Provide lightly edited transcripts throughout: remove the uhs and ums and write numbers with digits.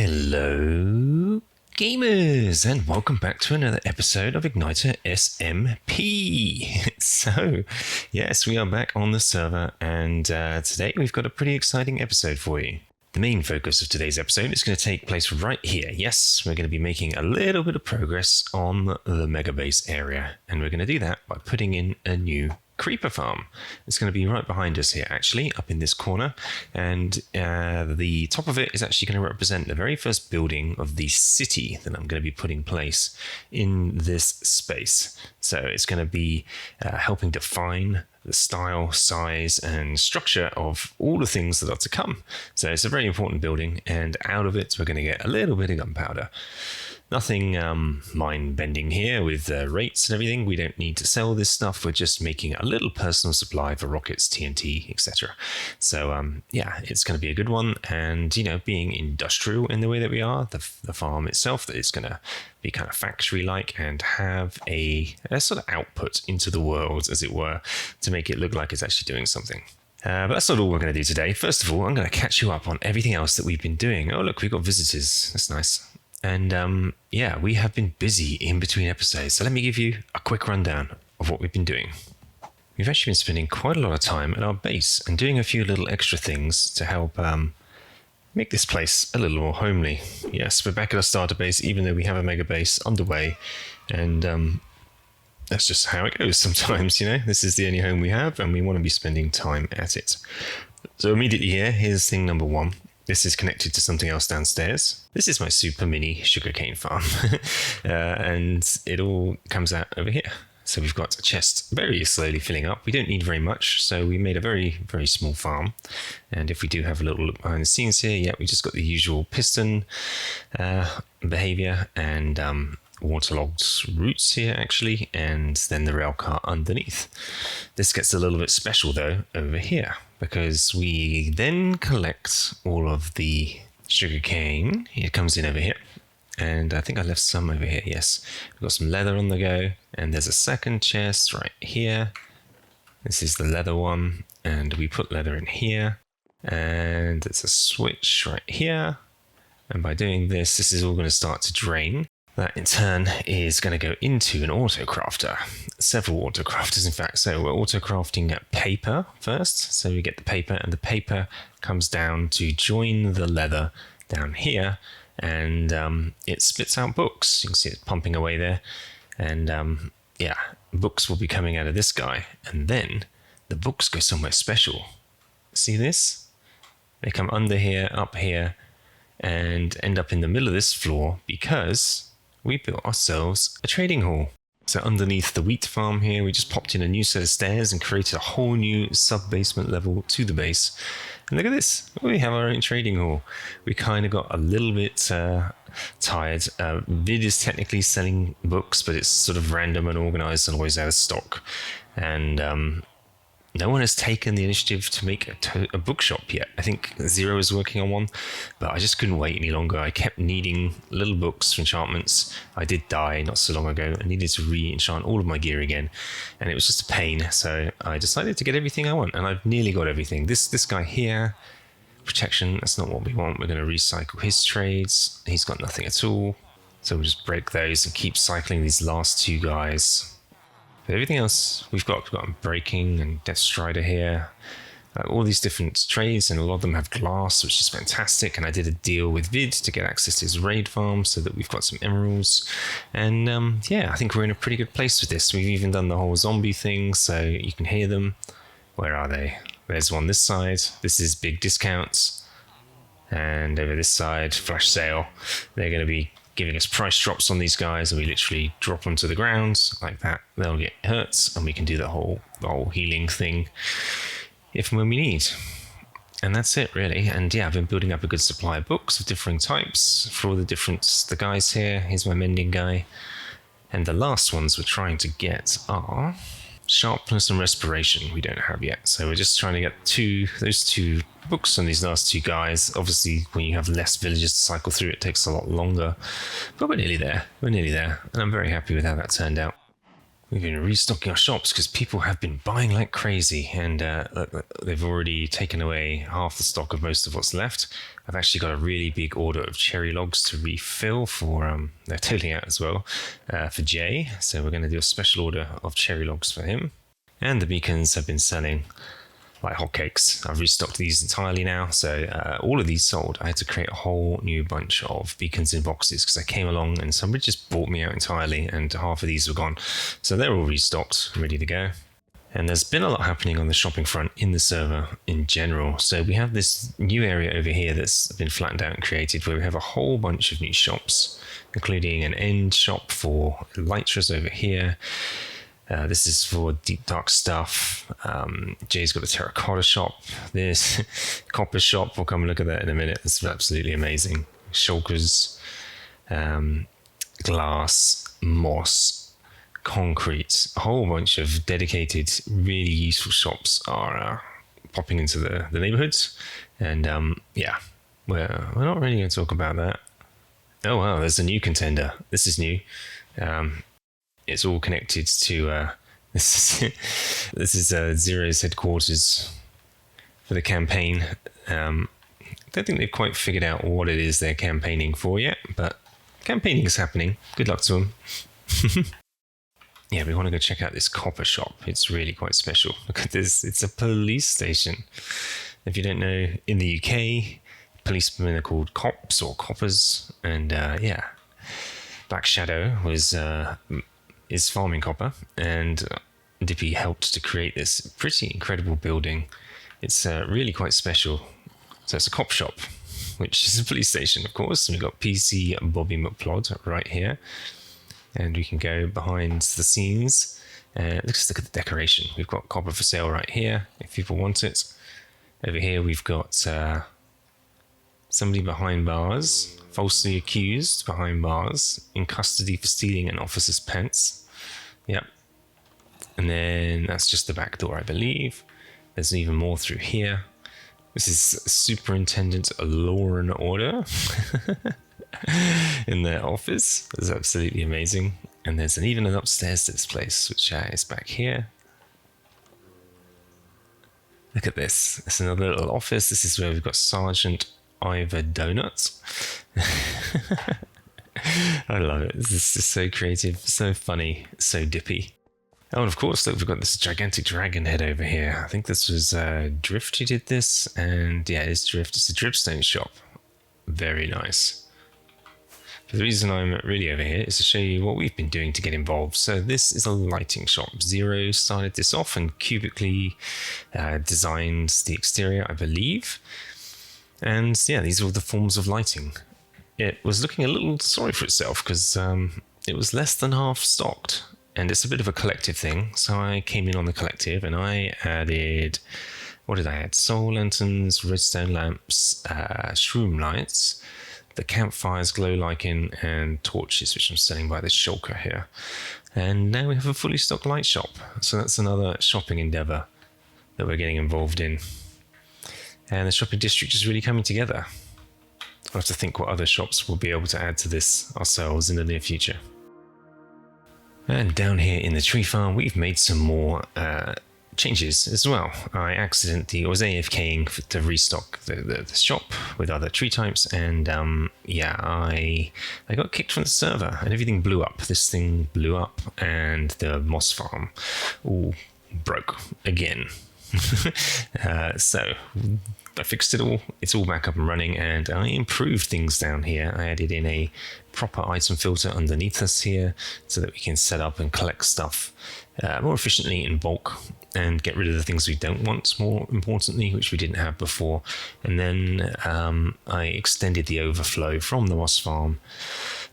Hello, gamers, and welcome back to another episode of Ignitor SMP. So, yes, we are back on the server, and today we've got a pretty exciting episode for you. The main focus of today's episode is going to take place right here. Yes, we're going to be making a little bit of progress on the Mega Base area, and we're going to do that by putting in a new creeper farm. It's going to be right behind us here, actually, up in this corner, and the top of it is actually going to represent the very first building of the city that I'm going to be putting in place in this space. So it's going to be helping define the style, size, and structure of all the things that are to come. So it's a very important building, and out of it we're going to get a little bit of gunpowder. Nothing mind-bending here with rates and everything. We don't need to sell this stuff. We're just making a little personal supply for rockets, TNT, etc. So yeah, it's going to be a good one. And, you know, being industrial in the way that we are, the farm itself, that is going to be kind of factory-like and have a sort of output into the world, as it were, to make it look like it's actually doing something. But that's not all we're going to do today. First of all, I'm going to catch you up on everything else that we've been doing. Oh, look, we've got visitors. That's nice. And yeah, we have been busy in between episodes. So let me give you a quick rundown of what we've been doing. We've actually been spending quite a lot of time at our base and doing a few little extra things to help make this place a little more homely. Yes, we're back at our starter base, even though we have a mega base underway. And that's just how it goes sometimes, you know. This is the only home we have, and we want to be spending time at it. So immediately here, here's thing number one. This is connected to something else downstairs. This is my super mini sugarcane farm. And it all comes out over here. So we've got a chest very slowly filling up. We don't need very much, so we made a very, very small farm. And if we do have a little look behind the scenes here, yeah, we just got the usual piston behavior and waterlogged roots here, actually, and then the rail car underneath. This gets a little bit special, though, over here, because we then collect all of the sugarcane. It comes in over here, and I think I left some over here. Yes, we've got some leather on the go, and there's a second chest right here. This is the leather one, and we put leather in here, and there's a switch right here. And by doing this, this is all going to start to drain. That in turn is going to go into an autocrafter. Several autocrafters, in fact. So we're autocrafting paper first. So we get the paper, and the paper comes down to join the leather down here, and it spits out books. You can see it pumping away there. And yeah, books will be coming out of this guy. And then the books go somewhere special. See this? They come under here, up here, and end up in the middle of this floor because we built ourselves a trading hall. So underneath the wheat farm here, we just popped in a new set of stairs and created a whole new sub-basement level to the base. And look at this, we have our own trading hall. We kind of got a little bit tired. Vid is technically selling books, but it's sort of random and organized and always out of stock. And no one has taken the initiative to make a bookshop yet. I think Zero is working on one, but I just couldn't wait any longer. I kept needing little books for enchantments. I did die not so long ago. I needed to re-enchant all of my gear again, and it was just a pain. So I decided to get everything I want, and I've nearly got everything. This guy here, protection, that's not what we want. We're going to recycle his trades. He's got nothing at all. So we'll just break those and keep cycling these last two guys. But everything else we've got Breaking and Death Strider here, all these different trades, and a lot of them have glass, which is fantastic. And I did a deal with Vid to get access to his raid farm so that we've got some emeralds. And yeah, I think we're in a pretty good place with this. We've even done the whole zombie thing, so you can hear them. Where are they? There's one this side. This is big discounts. And over this side, flash sale. They're going to be giving us price drops on these guys, and we literally drop them to the ground like that. They'll get hurts, and we can do the whole healing thing if and when we need. And that's it, really. And yeah, I've been building up a good supply of books of differing types for all the guys here. Here's my mending guy. And the last ones we're trying to get are sharpness and respiration. We don't have yet, so we're just trying to get those two books on these last two guys. Obviously, when you have less villagers to cycle through, it takes a lot longer, but we're nearly there, and I'm very happy with how that turned out. we've been restocking our shops because people have been buying like crazy, and they've already taken away half the stock of most of what's left. I've actually got a really big order of cherry logs to refill for, they're totally out as well, for Jay. So we're going to do a special order of cherry logs for him. And the beacons have been selling like hotcakes. I've restocked these entirely now, so all of these sold. I had to create a whole new bunch of beacons in boxes because I came along and somebody just bought me out entirely, and half of these were gone. So they're all restocked, ready to go. And there's been a lot happening on the shopping front in the server in general. So we have this new area over here that's been flattened out and created, where we have a whole bunch of new shops, including an end shop for elytras over here. This is for deep dark stuff. Jay's got a terracotta shop. This copper shop, we'll come and look at that in a minute. It's absolutely amazing. Shulkers, glass, moss, concrete. A whole bunch of dedicated, really useful shops are popping into the neighborhoods. And yeah, we're not really going to talk about that. Oh wow, there's a new contender. This is new. It's all connected to this is Zero's headquarters for the campaign. Don't think they've quite figured out what it is they're campaigning for yet, but campaigning is happening. Good luck to them. Yeah, we want to go check out this copper shop. It's really quite special. Look at this. It's a police station. If you don't know, in the UK, policemen are called cops or coppers, and yeah, Black Shadow is farming copper, and Dippy helped to create this pretty incredible building. It's really quite special. So it's a cop shop, which is a police station, of course. We've got PC Bobby McPlod right here, and we can go behind the scenes. Let's look at the decoration. We've got copper for sale right here if people want it. Over here we've got somebody behind bars, falsely accused behind bars, in custody for stealing an officer's pants. Yep. And then that's just the back door, I believe. There's even more through here. This is Superintendent Law and Order in their office. It's absolutely amazing. And there's even an upstairs to this place, which is back here. Look at this. It's another little office. This is where we've got Sergeant Ivor Donuts. I love it. This is just so creative, so funny, so dippy. Oh, and of course, look, we've got this gigantic dragon head over here. I think this was Drift who did this, and yeah, it's Drift. It's a dripstone shop. Very nice. But the reason I'm really over here is to show you what we've been doing to get involved. So this is a lighting shop. Zero started this off and cubically designed the exterior, I believe. And yeah, these are all the forms of lighting. It was looking a little sorry for itself because it was less than half stocked. And it's a bit of a collective thing. So I came in on the collective and I added, what did I add? Soul lanterns, redstone lamps, shroom lights, the campfires, glow lichen, and torches, which I'm selling by this shulker here. And now we have a fully stocked light shop. So that's another shopping endeavor that we're getting involved in. And the shopping district is really coming together. I'll have to think what other shops we'll be able to add to this ourselves in the near future. And down here in the tree farm, we've made some more changes as well. I accidentally was AFKing to restock the shop with other tree types, and yeah, I got kicked from the server and everything blew up. This thing blew up and the moss farm all broke again. So I fixed it all. It's all back up and running, and I improved things down here. I added in a proper item filter underneath us here so that we can set up and collect stuff more efficiently in bulk and get rid of the things we don't want, more importantly, which we didn't have before. And then I extended the overflow from the moss farm,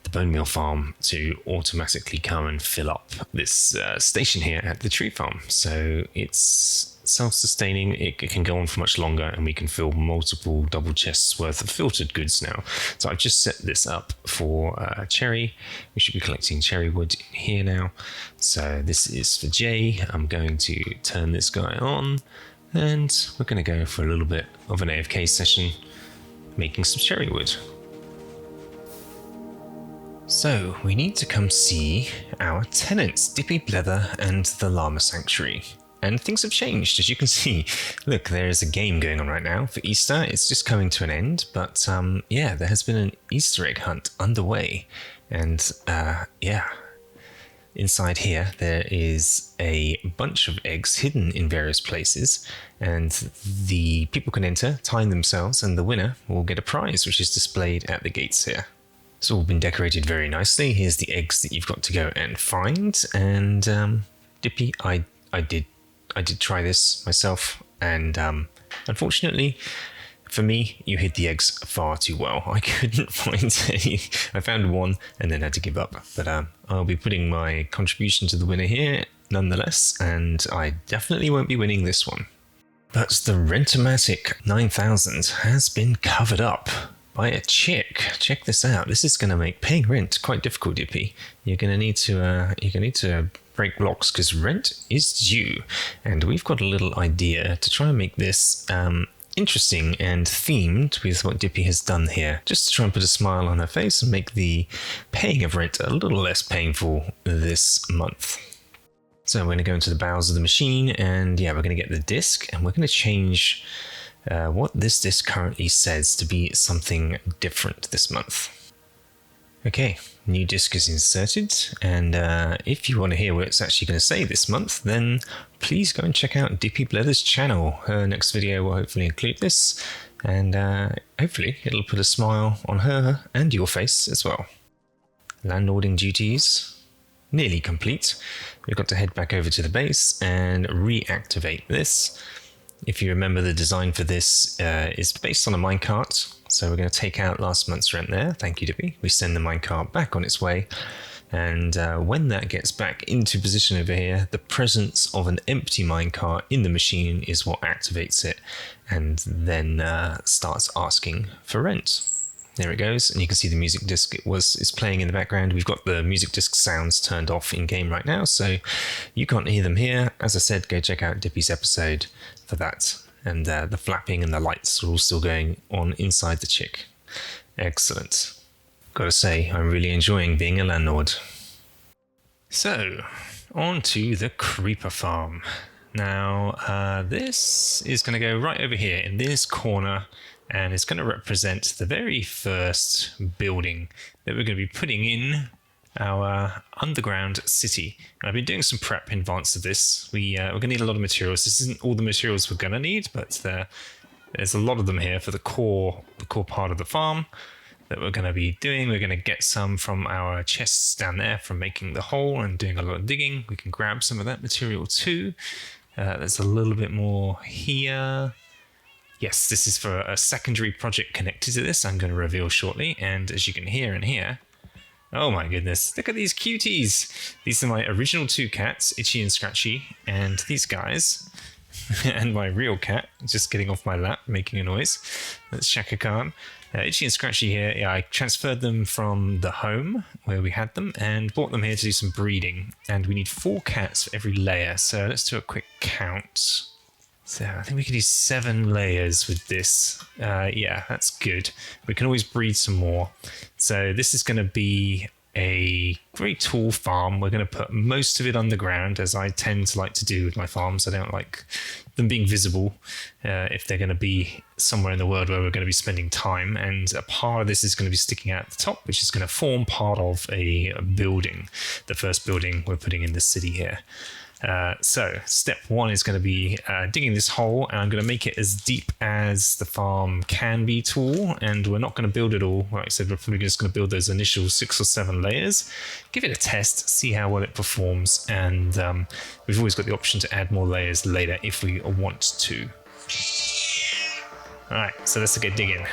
the bone meal farm, to automatically come and fill up this station here at the tree farm. So it's self-sustaining. It can go on for much longer, and we can fill multiple double chests worth of filtered goods now. So I've just set this up for cherry. We should be collecting cherry wood in here now. So this is for Jay. I'm going to turn this guy on, and we're going to go for a little bit of an AFK session making some cherry wood. So, we need to come see our tenants, Dippy Blether and the Llama Sanctuary. And things have changed, as you can see. Look, there is a game going on right now for Easter. It's just coming to an end, but yeah, there has been an Easter egg hunt underway. And inside here, there is a bunch of eggs hidden in various places, and the people can enter, time themselves, and the winner will get a prize, which is displayed at the gates here. It's all been decorated very nicely. Here's the eggs that you've got to go and find. And Dippy, I did try this myself, and unfortunately for me, you hid the eggs far too well. I couldn't find any. I found one and then had to give up. But I'll be putting my contribution to the winner here nonetheless, and I definitely won't be winning this one. But the Rentomatic 9000 has been covered up by a chick. Check this out. This is going to make paying rent quite difficult, Dippy. You're going to need to break blocks because rent is due, and we've got a little idea to try and make this interesting and themed with what Dippy has done here, just to try and put a smile on her face and make the paying of rent a little less painful this month. So we're going to go into the bowels of the machine, and yeah, we're going to get the disc, and we're going to change what this disc currently says to be something different this month. Okay, new disc is inserted, and if you want to hear what it's actually going to say this month, then please go and check out Dippy Blether's channel. Her next video will hopefully include this, and hopefully it'll put a smile on her and your face as well. Landlording duties nearly complete. We've got to head back over to the base and reactivate this. If you remember, the design for this is based on a minecart. So we're going to take out last month's rent there. Thank you, Dippy. We send the minecart back on its way. And when that gets back into position over here, the presence of an empty minecart in the machine is what activates it and then starts asking for rent. There it goes, and you can see the music disc is playing in the background. We've got the music disc sounds turned off in game right now, so you can't hear them here. As I said, go check out Dippy's episode for that. And the flapping and the lights are all still going on inside the chick. Excellent. Gotta say, I'm really enjoying being a landlord. So, on to the creeper farm. Now, this is going to go right over here in this corner, and it's going to represent the very first building that we're going to be putting in our underground city. And I've been doing some prep in advance of this. We're going to need a lot of materials. This isn't all the materials we're going to need, but there's a lot of them here for the core part of the farm that we're going to be doing. We're going to get some from our chests down there from making the hole and doing a lot of digging. We can grab some of that material too. There's a little bit more here. Yes, this is for a secondary project connected to this I'm going to reveal shortly. And as you can hear in here, oh my goodness, look at these cuties. These are my original two cats, Itchy and Scratchy, and these guys. And my real cat, just getting off my lap, making a noise. That's Shaka Khan. Itchy and Scratchy here, yeah, I transferred them from the home where we had them and brought them here to do some breeding. And we need 4 cats for every layer, so let's do a quick count. So I think we could do 7 layers with this. Yeah, that's good. We can always breed some more. So this is going to be a very tall farm. We're going to put most of it underground, as I tend to like to do with my farms. I don't like them being visible if they're going to be somewhere in the world where we're going to be spending time. And a part of this is going to be sticking out at the top, which is going to form part of a building, the first building we're putting in the city here. So step 1 is going to be digging this hole, and I'm going to make it as deep as the farm can be tall, and we're not going to build it all. Like I said, we're probably just going to build those initial 6 or 7 layers, give it a test, see how well it performs, and we've always got the option to add more layers later if we want to. Alright, so let's get digging.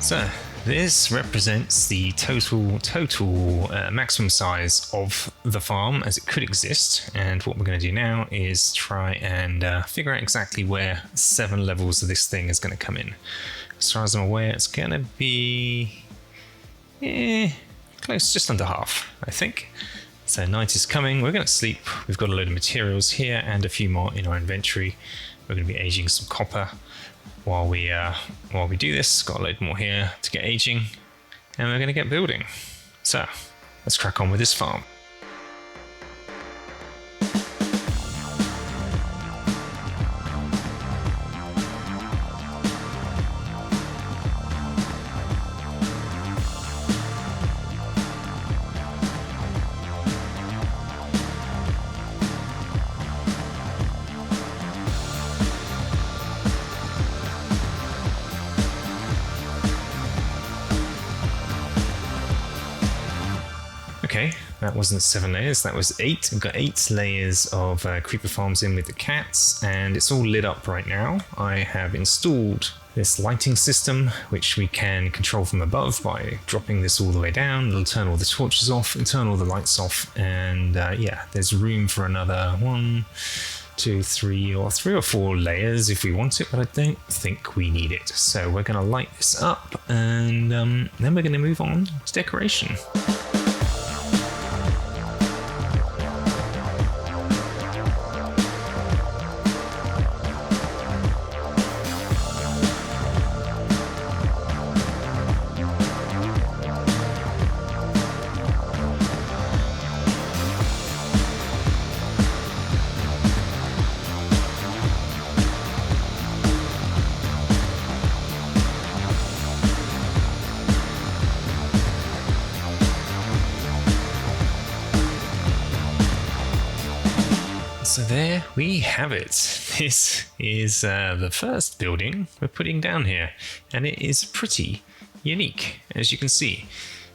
So, this represents the total maximum size of the farm as it could exist. And what we're going to do now is try and figure out exactly where 7 levels of this thing is going to come in. As far as I'm aware, it's going to be close, just under half, I think. So night is coming, we're going to sleep. We've got a load of materials here and a few more in our inventory. We're going to be aging some copper while we do this. Got a load more here to get aging, and we're going to get building. So let's crack on with this farm. Okay, that wasn't 7 layers, that was 8. We've got 8 layers of creeper farms in with the cats, and it's all lit up right now. I have installed this lighting system, which we can control from above by dropping this all the way down. It'll turn all the torches off and turn all the lights off, and yeah, there's room for another 1, 2, 3 or 4 layers if we want it, but I don't think we need it. So we're going to light this up, and then we're going to move on to decoration. So there we have it. This is the first building we're putting down here, and it is pretty unique, as you can see.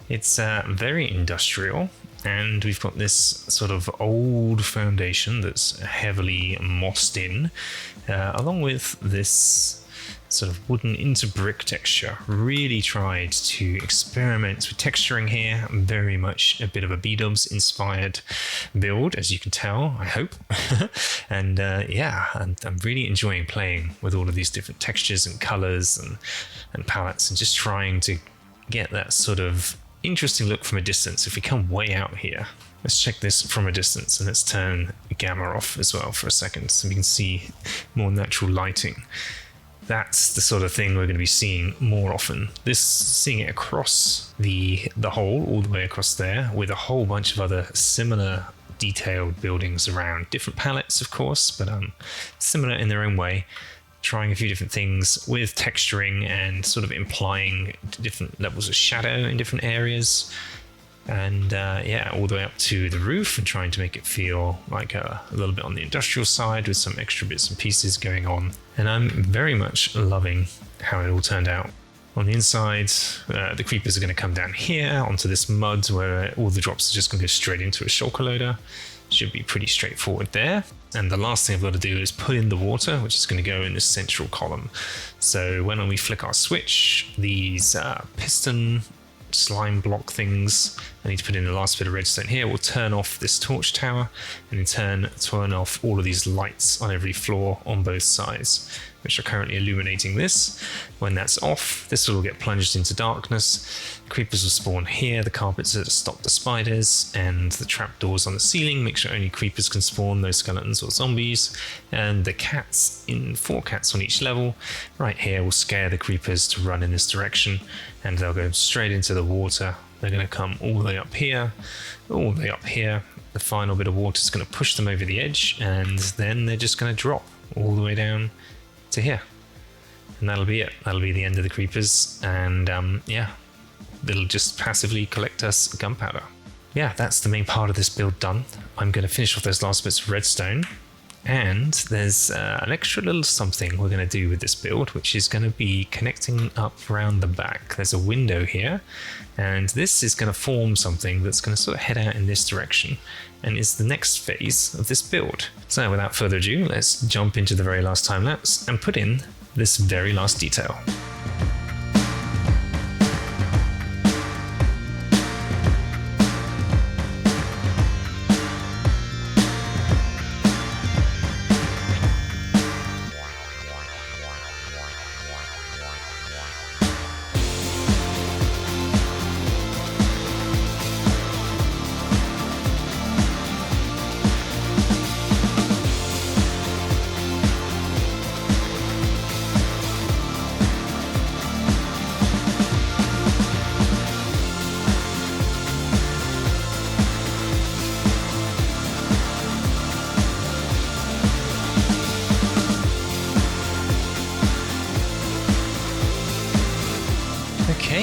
It's very industrial, and we've got this sort of old foundation that's heavily mossed in, along with this sort of wooden into brick texture. Really tried to experiment with texturing here. Very much a bit of a B-dubs inspired build, as you can tell, I hope. And yeah, I'm really enjoying playing with all of these different textures and colors and palettes, and just trying to get that sort of interesting look from a distance. If we come way out here, let's check this from a distance, and let's turn gamma off as well for a second so we can see more natural lighting. That's the sort of thing we're going to be seeing more often. Seeing it across the hole, all the way across there, with a whole bunch of other similar detailed buildings around. Different palettes, of course, but similar in their own way. Trying a few different things with texturing and sort of implying different levels of shadow in different areas. And yeah, all the way up to the roof, and trying to make it feel like a little bit on the industrial side with some extra bits and pieces going on. And I'm very much loving how it all turned out. On the inside, the creepers are going to come down here onto this mud where all the drops are just going to go straight into a shulker loader. Should be pretty straightforward there. And the last thing I've got to do is put in the water, which is going to go in this central column. So when we flick our switch, these piston slime block things, I need to put in the last bit of redstone here, will turn off this torch tower, and in turn turn off all of these lights on every floor on both sides, which are currently illuminating this. When that's off, this will get plunged into darkness. Creepers will spawn here, the carpets are to stop the spiders, and the trapdoors on the ceiling make sure only creepers can spawn, no skeletons or zombies. And the cats, 4 cats on each level, right here, will scare the creepers to run in this direction, and they'll go straight into the water. They're going to come all the way up here, all the way up here. The final bit of water is going to push them over the edge, and then they're just going to drop all the way down to here. And that'll be it. That'll be the end of the creepers, and yeah, it'll just passively collect us gunpowder. Yeah, that's the main part of this build done. I'm going to finish off those last bits of redstone, and there's an extra little something we're going to do with this build, which is going to be connecting up around the back. There's a window here, and this is going to form something that's going to sort of head out in this direction, and is the next phase of this build. So without further ado, let's jump into the very last time lapse and put in this very last detail.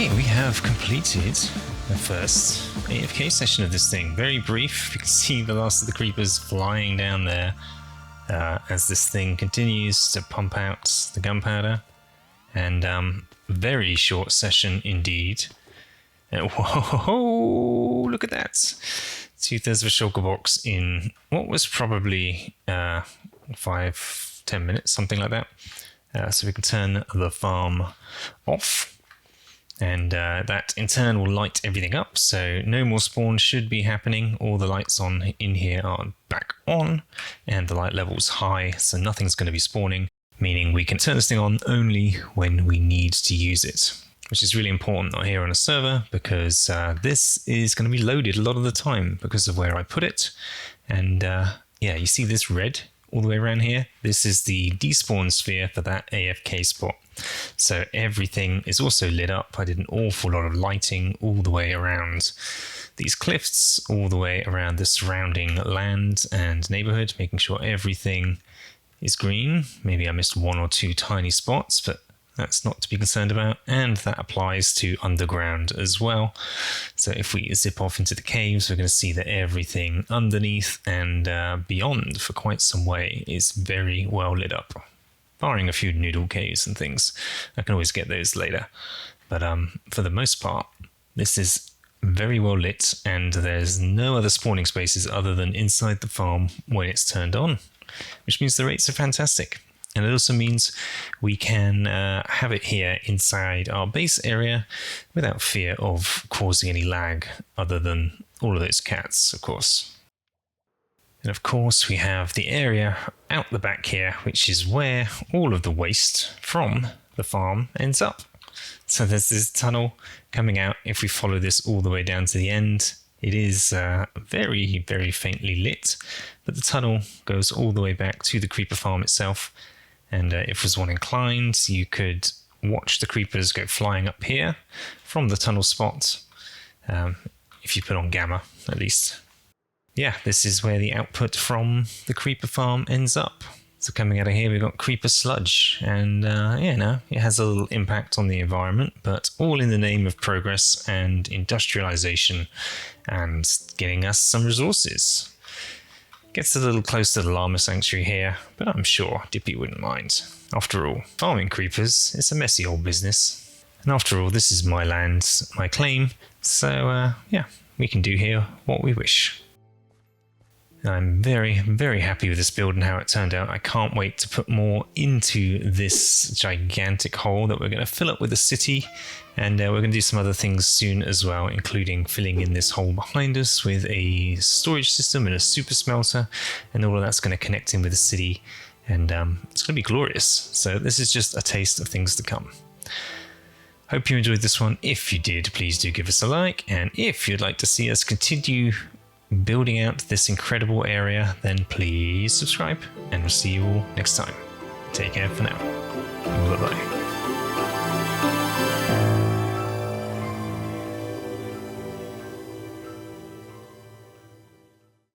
Okay, we have completed the first AFK session of this thing. Very brief. You can see the last of the creepers flying down there as this thing continues to pump out the gunpowder. And very short session indeed. Whoa, look at that. 2/3 of a shulker box in what was probably 5-10 minutes, something like that. So we can turn the farm off. And that in turn will light everything up, so no more spawns should be happening. All the lights on in here are back on, and the light level's high, so nothing's going to be spawning, meaning we can turn this thing on only when we need to use it, which is really important not here on a server, because this is going to be loaded a lot of the time because of where I put it. And yeah, you see this red all the way around here? This is the despawn sphere for that AFK spot. So everything is also lit up. I did an awful lot of lighting all the way around these cliffs, all the way around the surrounding land and neighborhood, making sure everything is green. Maybe I missed 1 or 2 tiny spots, but that's not to be concerned about. And that applies to underground as well. So if we zip off into the caves, we're going to see that everything underneath and beyond for quite some way is very well lit up. Barring a few noodle caves and things. I can always get those later. But for the most part, this is very well lit, and there's no other spawning spaces other than inside the farm when it's turned on, which means the rates are fantastic. And it also means we can have it here inside our base area without fear of causing any lag, other than all of those cats, of course. And of course we have the area out the back here, which is where all of the waste from the farm ends up. So there's this tunnel coming out. If we follow this all the way down to the end, it is very, very faintly lit, but the tunnel goes all the way back to the creeper farm itself. And if was one inclined, you could watch the creepers go flying up here from the tunnel spot, if you put on gamma at least. Yeah, this is where the output from the creeper farm ends up. So coming out of here, we've got creeper sludge, and yeah, no, it has a little impact on the environment, but all in the name of progress and industrialization and getting us some resources. Gets a little close to the llama sanctuary here, but I'm sure Dippy wouldn't mind. After all, farming creepers is a messy old business. And after all, this is my land, my claim, so yeah, we can do here what we wish. I'm very, very happy with this build and how it turned out. I can't wait to put more into this gigantic hole that we're going to fill up with a city, and we're going to do some other things soon as well, including filling in this hole behind us with a storage system and a super smelter, and all of that's going to connect in with the city, and it's going to be glorious. So this is just a taste of things to come. Hope you enjoyed this one. If you did, please do give us a like, and if you'd like to see us continue building out this incredible area, then please subscribe, and we'll see you all next time. Take care for now.